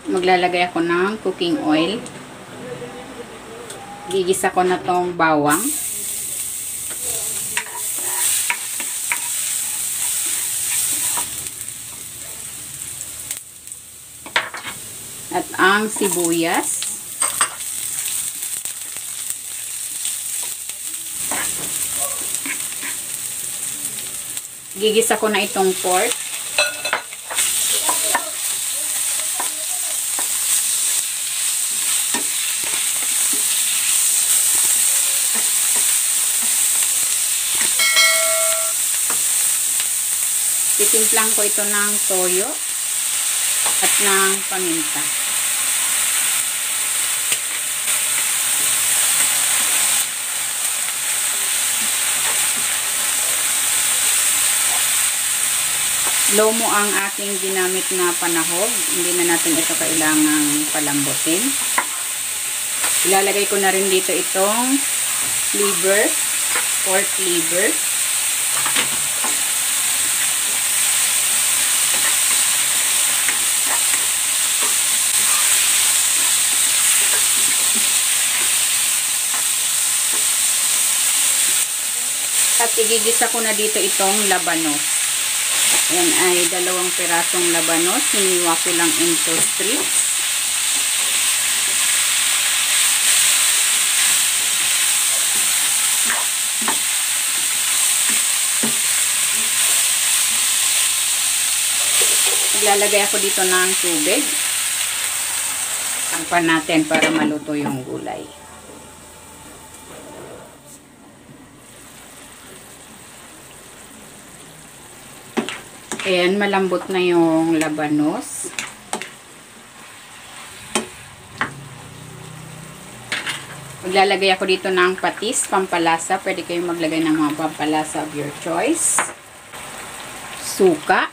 Maglalagay ako ng cooking oil. Gigisa ko na tong bawang. At ang sibuyas. Gigisa ko na itong pork. Titimplang ko ito ng toyo at ng paminta. Low mo ang aking ginamit na panahog. Hindi na natin ito kailangang palambutin. Ilalagay ko na rin dito itong liver, pork liver. At igigisa ko na dito itong labanos. Yan ay 2 pirasong labanos. Hiniwa ko lang into strips. Maglalagay ako dito ng tubig. Takpan natin para maluto yung gulay. Ayan, malambot na yung labanos. Maglalagay ako dito ng patis, pampalasa. Pwede kayong maglagay ng mga pampalasa of your choice. Suka.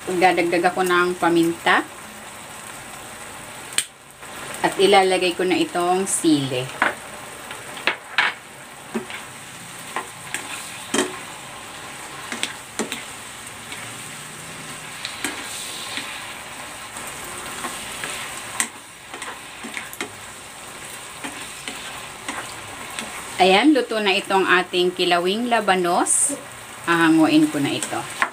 Magdadagdag ako ng paminta. At ilalagay ko na itong sili. Ayan, luto na itong ating kilawing labanos. Hahanguin ko na ito.